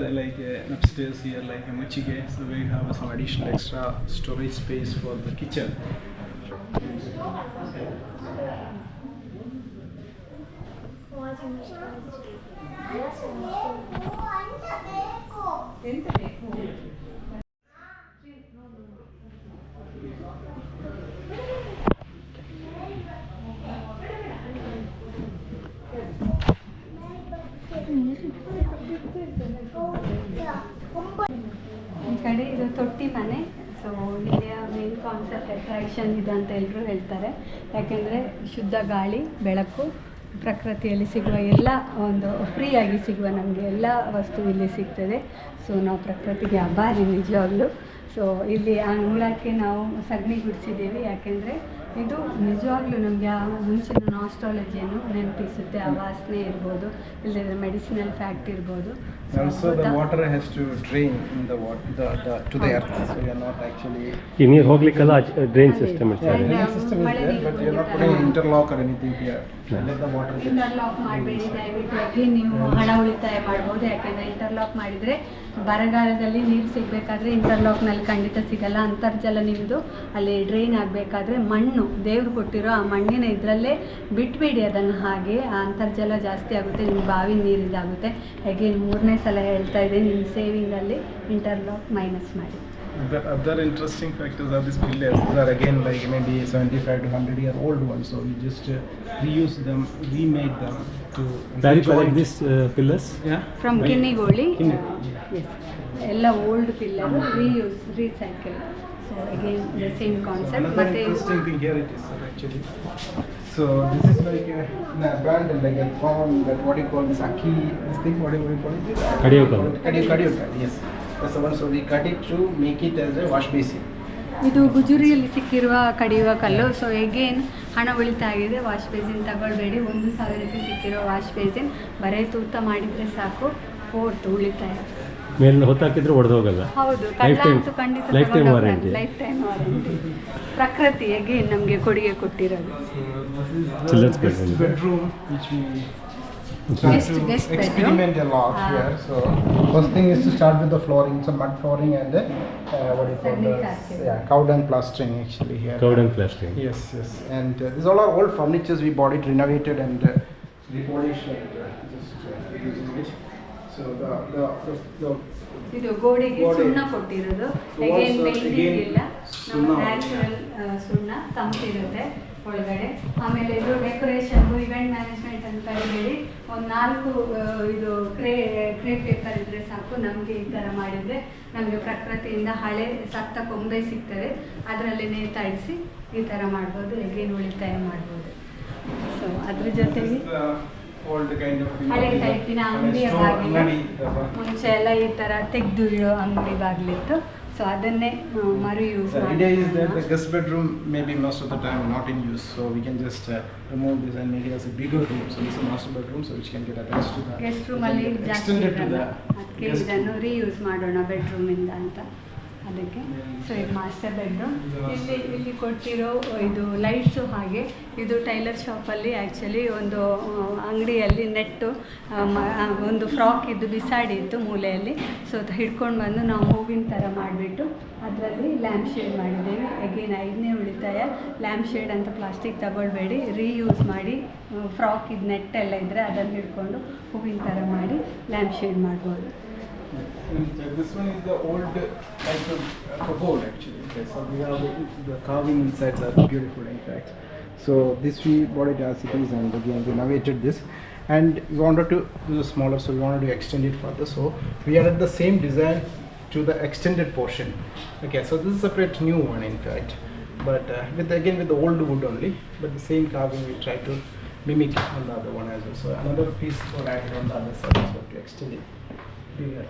[SPEAKER 3] upstairs here like a machige, so we have some additional extra storage space for the kitchen.
[SPEAKER 2] ಕಡೆ ಇದು ತೊಟ್ಟಿ ಮನೆ. ಸೊ ಇಲ್ಲಿಯ ಮೇನ್ ಕಾನ್ಸೆಪ್ಟ್ ಅಟ್ರಾಕ್ಷನ್ ಇದು ಅಂತ ಎಲ್ಲರೂ ಹೇಳ್ತಾರೆ. ಯಾಕೆಂದರೆ ಶುದ್ಧ ಗಾಳಿ, ಬೆಳಕು, ಪ್ರಕೃತಿಯಲ್ಲಿ ಸಿಗುವ ಎಲ್ಲ ಒಂದು ಫ್ರೀಯಾಗಿ ಸಿಗುವ ನಮಗೆ ಎಲ್ಲ ವಸ್ತು ಇಲ್ಲಿ ಸಿಗ್ತದೆ. ಸೊ ನಾವು ಪ್ರಕೃತಿಗೆ ಆಭಾರಿ ನಿಜವಾಗ್ಲೂ. ಸೊ ಇಲ್ಲಿ ಆ ಅಂಗಳಕ್ಕೆ ನಾವು ಸಗಣಿ ಗುಡಿಸಿದ್ದೀವಿ. ಯಾಕೆಂದರೆ ಇದು ನಿಜವಾಗ್ಲೂ ನಮಗೆ ಆ ಮುಂಚಿನ ನಾಸ್ಟ್ರಾಲಜಿಯನ್ನು ನೆನಪಿಸುತ್ತೆ. ಆ ವಾಸನೆ ಇರ್ಬೋದು, ಇಲ್ಲದಿದ್ದರೆ ಮೆಡಿಸಿನಲ್ ಫ್ಯಾಕ್ಟ್ ಇರ್ಬೋದು.
[SPEAKER 3] Also, the water has to drain in the water to the earth, so you are not actually.
[SPEAKER 1] ಈ ನೀರು ಹೋಗ್ಲಿಕ್ಕೆಲ್ಲ ಡ್ರೈನ್ ಸಿಸ್ಟಮ್ ಇರ್ತದೆ.
[SPEAKER 3] Drainage system is there, but you are not putting interlock or anything here. Let the water get.
[SPEAKER 2] Interlock ಮಾಡಬೇಡಿ ದಯವಿಟ್ಟು. ನೀವು ಹಣ ಉಳಿತಾಯ ಮಾಡ್ಬೋದು. ಯಾಕೆಂದರೆ ಇಂಟರ್ಲಾಕ್ ಮಾಡಿದರೆ ಬರಗಾಲದಲ್ಲಿ ನೀರು ಸಿಗಬೇಕಾದ್ರೆ ಇಂಟರ್ಲಾಕ್ನಲ್ಲಿ ಖಂಡಿತ ಸಿಗಲ್ಲ. ಅಂತರ್ಜಲ ನಿಮ್ಮದು ಅಲ್ಲಿ ಡ್ರೈನ್ ಆಗಬೇಕಾದ್ರೆ ಮಣ್ಣು ದೇವ್ರು ಕೊಟ್ಟಿರೋ ಆ ಮಣ್ಣಿನ ಇದರಲ್ಲೇ ಬಿಟ್ಬಿಡಿ ಅದನ್ನು. ಹಾಗೆ ಆ ಅಂತರ್ಜಲ ಜಾಸ್ತಿ ಆಗುತ್ತೆ, ನಿಮ್ಗೆ ಬಾವಿ ನೀರು ಇದಾಗುತ್ತೆ. ಹೇಗೆ 3ನೇ ಸಲ ಹೇಳ್ತಾ ಇದ್ದೀನಿ, ನಿಮ್ಮ ಸೇವಿಂಗಲ್ಲಿ ಇಂಟರ್ಲಾಕ್ ಮೈನಸ್ ಮಾಡಿ.
[SPEAKER 3] The other interesting factors are these pillars. These are again like maybe 75 to 100-year old ones. So we just reuse them, remade them to.
[SPEAKER 1] Where you collect these pillars?
[SPEAKER 3] Yeah.
[SPEAKER 2] From Kinnigoli.
[SPEAKER 3] Kinnigoli.
[SPEAKER 2] ಎಲ್ಲ old pillar reuse, recycle. So again the same concept.
[SPEAKER 3] Another
[SPEAKER 2] ಮತ್ತೆ
[SPEAKER 3] interesting thing here it is sir, actually. So this is like an abandoned, like a found that what you call this aki. This thing what do you call it?
[SPEAKER 1] Kadiyokal.
[SPEAKER 3] Kadiyokal. Yes. That's the one. So we cut it to make it as a wash basin.
[SPEAKER 2] ಇದು ಗುಜುರಿಯಲ್ಲಿ ಸಿಕ್ಕಿರುವ ಕಡಿಯುವ ಕಲ್ಲು. So again ಹಣ ಉಳಿತಾಯ ಆಗಿದೆ. Wash basin ತಗೊಳ್ಬೇಡಿ. 1,000ಕ್ಕೆ ಸಿಕ್ಕಿರೋ wash basin ಬರೇ ತೂತ ಮಾಡಿದರೆ ಸಾಕು. 4th ಉಳಿತಾಯ.
[SPEAKER 1] ಮೇಲೆ ಹೊತ್ತಾಕಿದ್ರೆ ಒಡೆದು ಹೋಗಲ್ಲ.
[SPEAKER 2] ಹೌದು, ಕಳ್ಳ ಅಂತೂ ಖಂಡಿತ
[SPEAKER 1] life time warranty.
[SPEAKER 2] Life time warranty. ಪ್ರಕೃತಿ ಎಗೇನ್ ನಮಗೆ ಕೊಡುಗೆ ಕೊಟ್ಟಿರೋದು.
[SPEAKER 1] Children's bedroom.
[SPEAKER 3] Bedroom which we
[SPEAKER 2] Guest
[SPEAKER 3] experiment a lot here. So first thing is to start with the flooring, some mud flooring and what do you call
[SPEAKER 2] Sanding
[SPEAKER 3] this?
[SPEAKER 2] carpet.
[SPEAKER 3] Yeah, cow dung plastering actually here.
[SPEAKER 1] Covered and plastering.
[SPEAKER 3] Yes, yes. And these all are old furnitures. We bought it, renovated and repolished and just using it. So the
[SPEAKER 2] ಇದು ಗೋಡೆಗೆ
[SPEAKER 3] ಗೋಡೆ.
[SPEAKER 2] ಸುಣ್ಣ ಕೊಟ್ಟಿರೋದು.
[SPEAKER 3] So
[SPEAKER 2] again
[SPEAKER 3] also
[SPEAKER 2] painting
[SPEAKER 3] again
[SPEAKER 2] ಇಲ್ಲ,
[SPEAKER 3] ಸುಣ್ಣ.
[SPEAKER 2] Natural ಸುಣ್ಣ ತಂಪಿರುತ್ತೆ ಒಳಗಡೆ. ಆಮೇಲೆ ಇದು ಡೆಕೋರೇಷನ್ಗೂ ಇವೆಂಟ್ ಮ್ಯಾನೇಜ್ಮೆಂಟ್ ಅಂತ ಕರಿಬೇಡಿ. ಒಂದು 4 ಇದು ಕ್ರೇ ಪೇಪರ್ ಇದ್ದರೆ ಸಾಕು. ನಮಗೆ ಈ ಥರ ಮಾಡಿದರೆ ನಮಗೆ ಪ್ರಕೃತಿಯಿಂದ ಹಳೆ ಸತ್ತ ಕೊಂಬೆ ಸಿಗ್ತದೆ, ಅದರಲ್ಲಿ ನೇತಾಡಿಸಿ ಈ ಥರ ಮಾಡ್ಬೋದು. ಎಗೇನ್ ಉಳಿತಾಯ ಮಾಡ್ಬೋದು. ಸೊ ಅದ್ರ ಜೊತೆಗೆ
[SPEAKER 3] old kind of
[SPEAKER 2] ಹಳೆ ಟೈಪಿನ ಅಂಗಡಿಯ ಬಾಗಿಲು. ಮುಂಚೆ ಎಲ್ಲ ಈ ಥರ ತೆಗೆದು ಇಡೋ ಅಂಗಡಿ ಬಾಗಿಲಿತ್ತು. ಸೊ ಅದನ್ನೇ ಮರು use
[SPEAKER 3] The idea is that the guest bedroom may be most of the time not in use, so we can just remove this and make it as a bigger room. So this is a master bedroom, so which can get attached to the.
[SPEAKER 2] Guest ರೂಮಲ್ಲಿ ಜಾಸ್ತಿ
[SPEAKER 3] extended to
[SPEAKER 2] ಇರಲ್ಲ.
[SPEAKER 3] the
[SPEAKER 2] ಅದಕ್ಕೆ
[SPEAKER 3] guest
[SPEAKER 2] ಇದನ್ನು reuse ಮಾಡೋಣ ಬೆಡ್ರೂಮಿಂದ ಅಂತ ಅದಕ್ಕೆ. So ಇದು master bedroom. ಇಲ್ಲಿ ಕೊಟ್ಟಿರೋ ಇದು ಲೈಟ್ಸು ಹಾಗೆ. ಇದು ಟೈಲರ್ ಶಾಪಲ್ಲಿ ಆ್ಯಕ್ಚುಲಿ ಒಂದು ಅಂಗಡಿಯಲ್ಲಿ ನೆಟ್ಟು ಒಂದು ಫ್ರಾಕ್ ಇದ್ದು ಬಿಸಾಡಿತ್ತು ಮೂಲೆಯಲ್ಲಿ. ಸೊ ಹಿಡ್ಕೊಂಡು ಬಂದು ನಾವು ಹೂವಿನ ಥರ ಮಾಡಿಬಿಟ್ಟು ಅದರಲ್ಲಿ ಲ್ಯಾಂಪ್ ಶೇಡ್ ಮಾಡಿದ್ದೇವೆ. ಅಗೇನ್ 5ನೇ ಉಳಿತಾಯ. ಲ್ಯಾಂಪ್ ಶೇಡ್ ಅಂತ ಪ್ಲಾಸ್ಟಿಕ್ ತಗೊಳ್ಬೇಡಿ, ರೀಯೂಸ್ ಮಾಡಿ. ಫ್ರಾಕ್ ಇದು ನೆಟ್ಟೆಲ್ಲ ಇದ್ದರೆ ಅದನ್ನು ಹಿಡ್ಕೊಂಡು ಹೂವಿನ ಥರ ಮಾಡಿ ಲ್ಯಾಂಪ್ ಶೇಡ್ ಮಾಡ್ಬೋದು.
[SPEAKER 3] And this one is the old type of pagode actually. Okay, so we have the carving inside are beautiful in fact. So this we bought it as it is and again renovated this. And we wanted to do the smaller, so we wanted to extend it further. So we added the same design to the extended portion. Okay, so this is a separate new one in fact, but with the old wood only, but the same carving we try to mimic on the other one as well. So another piece was added on the other side so to extend it here.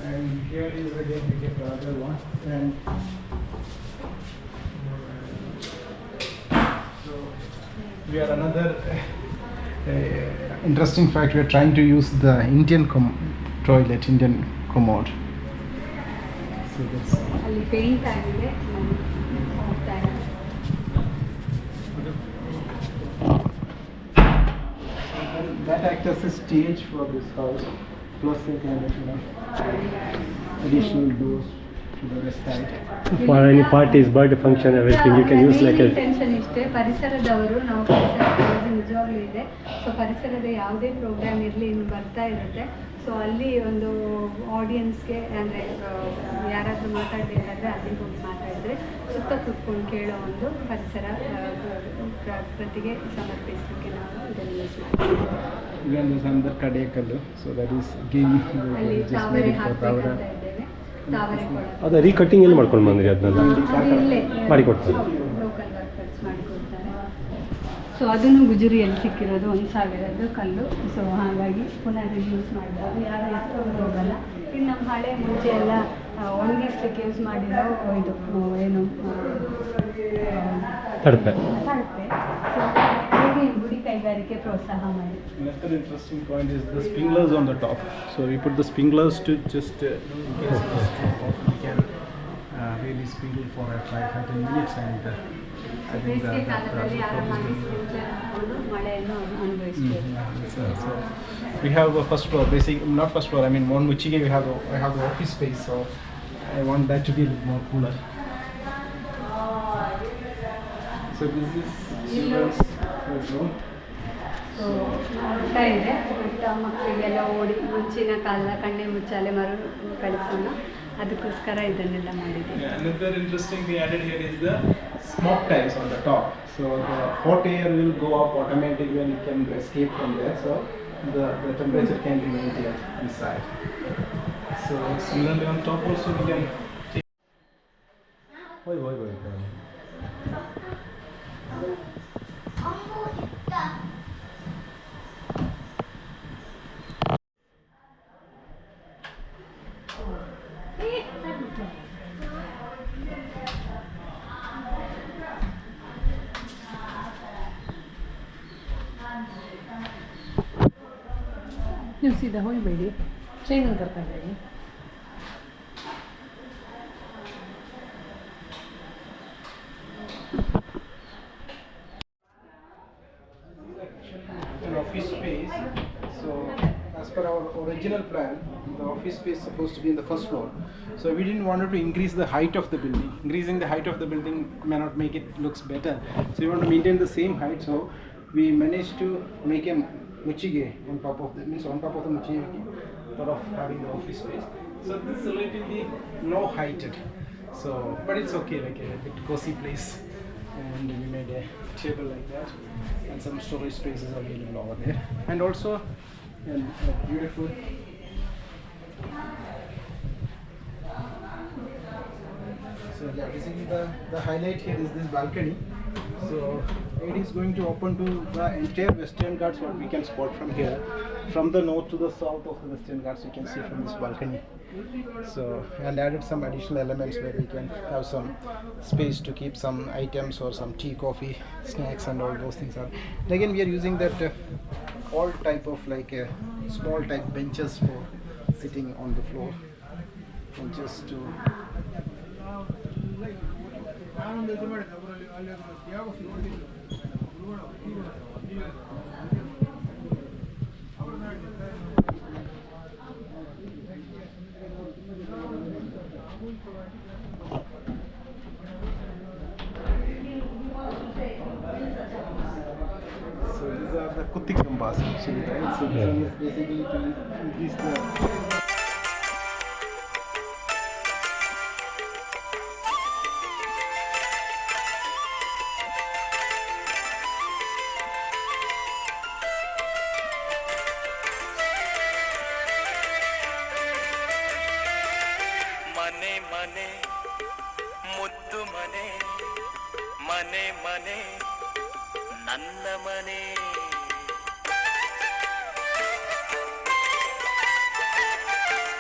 [SPEAKER 3] And here is again we get the other one, and so we are another interesting fact. We are trying to use the Indian toilet, Indian commode. So that's
[SPEAKER 2] ಅಲ್ಲಿ paint ಆಗಿದೆ, ಹೋಗ್ತಾ ಇದೆ.
[SPEAKER 3] that acts as a stage for this house, plus a kind of additional doors the west side.
[SPEAKER 1] For any parties, birthday function, everything, you can use like a...
[SPEAKER 2] tension ಇಷ್ಟೇ, ಪರಿಸರದವರು ನಾವು ಪರಿಸರ ಕಾಳಜಿ ನಿಜವಾಗ್ಲೂ ಇದೆ. ಸೊ ಪರಿಸರದ ಯಾವುದೇ ಪ್ರೋಗ್ರಾಮ್ ಇರಲಿ ಇನ್ನು ಬರ್ತಾ ಇರುತ್ತೆ. ಸೊ ಅಲ್ಲಿ ಒಂದು ಆಡಿಯನ್ಸ್ಗೆ ಅಂದರೆ ಯಾರಾದರೂ ಮಾತಾಡಬೇಕಾದ್ರೆ ಅಲ್ಲಿಗೆ ಹೋಗಿ ಮಾತಾಡಿದ್ರೆ ಸುತ್ತ ಕೂತ್ಕೊಂಡು ಕೇಳೋ ಒಂದು ಪರಿಸರ ಪ್ರತಿಗೆ ಸಮರ್ಪಿಸಲಿಕ್ಕೆ ನಾವು ಇದನ್ನು ಯೂಸ್ ಮಾಡ್ತೀವಿ.
[SPEAKER 3] Even there's another Kadekalu, so that is again
[SPEAKER 2] ಅಲ್ಲಿ
[SPEAKER 3] just
[SPEAKER 2] ತಾವರೆ
[SPEAKER 3] made it for Tavara.
[SPEAKER 2] ಹಾಕಬೇಕಂತ ಇದ್ದೇವೆ. ತಾವರೆ ಕೊಡೋದು
[SPEAKER 1] ಅದು ರೀಕಟ್ಟಿಂಗ್ ಎಲ್ಲಿ ಮಾಡ್ಕೊಂಡು ಬಂದ್ರಿ ಅದನ್ನೆಲ್ಲ?
[SPEAKER 2] ಅದು ಇಲ್ಲೇ
[SPEAKER 1] ಮಾಡಿಕೊಡ್ತಾರೆ.
[SPEAKER 2] ಲೋಕಲ್ ವರ್ಕರ್ಸ್ ಮಾಡಿಕೊಡ್ತಾರೆ. ಸೊ ಅದನ್ನು ಗುಜರಿಯಲ್ಲಿ ಸಿಕ್ಕಿರೋದು 1,000ದ್ದು ಕಲ್ಲು. ಸೊ ಹಾಗಾಗಿ ಪುನಃ ಯೂಸ್ ಮಾಡ್ಬೋದು, ಯಾರು ಎತ್ಕೊಂಡು ಹೋಗಲ್ಲ. ಇನ್ನು ನಮ್ಮ ಹಳೆ ಮುಂಚೆ ಎಲ್ಲ ಒಣಗಿಸ್ಲಿಕ್ಕೆ ಯೂಸ್ ಮಾಡಿರೋ ಇದು ಏನು
[SPEAKER 1] ತಡಪೆ.
[SPEAKER 2] ತಡಪೆ. ಸೊ ಹೇಗೆ ಗುಡಿ ಕೈಗಾರಿಕೆ ಪ್ರೋತ್ಸಾಹ ಮಾಡಿ.
[SPEAKER 3] Another interesting point is the sprinklers on the top. So we put the sprinklers to just in case it is too hot, we can really sprinkle for 5-10 minutes, and I think
[SPEAKER 2] ಬೇಸಿಗೆ
[SPEAKER 3] the
[SPEAKER 2] ಕಾಲದಲ್ಲಿ ಆರಾಮಾಗಿ
[SPEAKER 3] is
[SPEAKER 2] sprinkler ಹಾಕೊಂಡು ಮಳೆಯನ್ನು ಅನುಭವಿಸ್ಬೋದು.
[SPEAKER 3] so we have a first floor, not first floor, I mean one Muchige I have the office space, so I want that to be a little more cooler. So this is children's bedroom.
[SPEAKER 2] So ಊಟ ಇದೆ. ಊಟ ಮಕ್ಕಳಿಗೆಲ್ಲ ಓಡಿ ಮುಂಚಿನ ಕಾಲ ಕಣ್ಣೆ ಮುಚ್ಚಾಲೆ ಮರು ಕಳಿಸೋಣ, ಅದಕ್ಕೋಸ್ಕರ ಇದನ್ನೆಲ್ಲ ಮಾಡಿದ್ದೀವಿ.
[SPEAKER 3] Yeah, another interesting thing added here is the smoke tanks on the top. So the hot air will go up automatically and it can escape from there. So the temperature can be maintained inside. So similarly on top also we can take.
[SPEAKER 1] ಹೋಯ್ ಹೋಯ್ ಹೋಯ್.
[SPEAKER 5] ನೀವು ಸೀದಾ ಹೋಗಬೇಡಿ, ಟ್ರೈನಲ್ಲಿ ಕರ್ಕೊಂಡೋಗಿ.
[SPEAKER 3] An office space. So as per our original plan, the office space is supposed to be in the first floor. So we didn't want to increase the height of the building. Increasing the height of the building may not make it looks better. So we want to maintain the same height. So we managed to make a Muchige on top of the Muchige, sort of having the office space. So this is relatively low heighted. So but it's okay, like a bit cozy place. And we made a table like that, and some storage spaces available over there, and also a beautiful so yeah, basically the highlight here is this balcony. So it is going to open to the entire Western Ghats, what we can spot from here. From the north to the south of the Western Ghats you can see from this balcony. So and added some additional elements where we can have some space to keep some items or some tea, coffee, snacks and all those things are. And again we are using that all type of like small type benches for sitting on the floor, and just to so these are the Kutikambas actually, right? So this one is basically to increase the
[SPEAKER 6] ಮನೆ ಮನೆ ಮುದ್ದು ಮನೆ ಮನೆ ಮನೆ ನನ್ನ ಮನೆ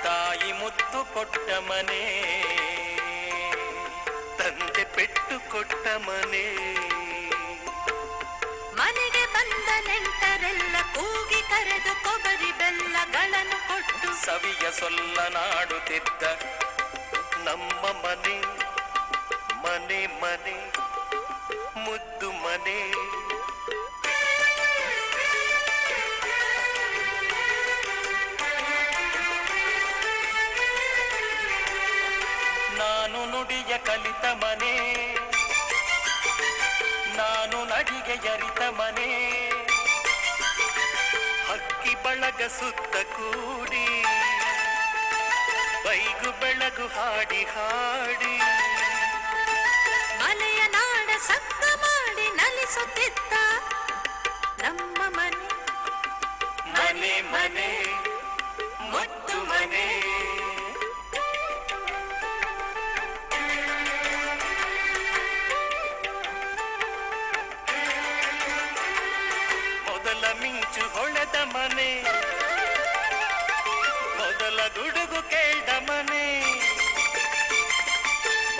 [SPEAKER 6] ತಾಯಿ ಮುದ್ದು ಕೊಟ್ಟ ಮನೆ ತಂದೆ ಪೆಟ್ಟು ಕೊಟ್ಟ ಮನೆ ಮನೆಗೆ ಬಂದ ನೆಂಟರೆಲ್ಲ ಕೂಗಿ ಕರೆದು ಕೊಬ್ಬರಿ ಬೆಲ್ಲಗಳನ್ನು ಕೊಟ್ಟು ಸವಿಯ ಸೊಲ್ಲನಾಡುತ್ತಿದ್ದ ನಮ್ಮ ಮನೆ ಮನೆ ಮನೆ ಮುದ್ದು ಮನೆ ನಾ ನುಡಿಯ ಕಲಿತ ಮನೆ, ನಾನು ನಡಿಗೆ ಯರಿತ ಮನೆ, ಹಕ್ಕಿ ಬಳಗ ಸುತ್ತ ಕೂಡಿ ಬೈಗು ಬೆಳಗು ಹಾಡಿ ಹಾಡಿ
[SPEAKER 7] ಮನೆಯ ನಾಡ ಸಕ್ಕ ಮಾಡಿ ನಲಿಸುತ್ತಿದ್ದ ನಮ್ಮ ಮನೆ,
[SPEAKER 6] ಮನೆ ಮನೆ ಮುತ್ತು ಮನೆ. ಮೊದಲ ಮಿಂಚು ಹೊಳೆದ ಮನೆ, ಮೊದಲ ಗುಡುಗು ಕೇಳ್ದ ಮನೆ,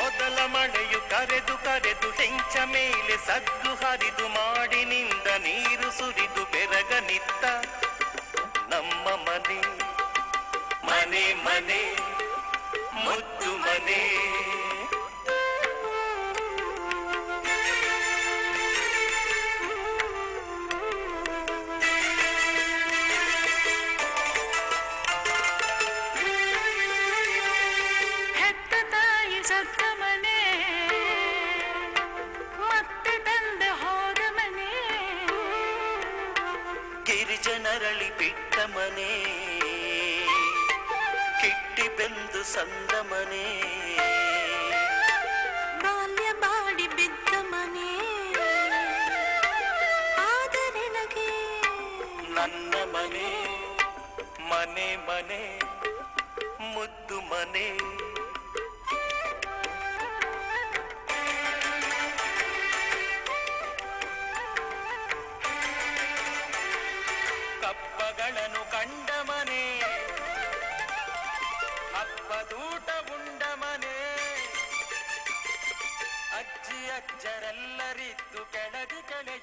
[SPEAKER 6] ಮೊದಲ ಮಳೆಯು ಕರೆದು ಕರೆದು ಹೆಂಚ ಮೇಲೆ ಸದ್ದು ಹರಿದು ಮಾಡಿನಿಂದ ನೀರು ಸುರಿದು ಬೆರಗ ನಿತ್ತ ನಮ್ಮ ಮನೆ, ಮನೆ ಮನೆ ಮುದ್ದು ಮನೆ.
[SPEAKER 7] ಹೆತ್ತ ತಾಯಿ ಸತ್ತ ಮನೆ, ಮತ್ತೆ ತಂದ ಹೋದ ಮನೆ,
[SPEAKER 6] ಗಿರಿಜನರಳಿ ಬಿಟ್ಟ ಮನೆ, ಕಿಟ್ಟಿ ಬೆಂದು ಸಂದ ಮನೆ,
[SPEAKER 7] ಬಾಲ್ಯ ಬಾಡಿ ಬಿದ್ದ ಮನೆ, ಆದರೆ ನನಗೆ
[SPEAKER 6] ನನ್ನ ಮನೆ, ಮನೆ ಮನೆ ಮುದ್ದು ಮನೆ. ಕಪ್ಪಗಳನ್ನು ಕಂಡ ಮನೆ, ಹಬ್ಬದೂಟ ಉಂಡ ಮನೆ, ಅಜ್ಜಿ ಅಜ್ಜರೆಲ್ಲರಿದ್ದು ಕೆಳಗೆ ಕೆಳಗೆ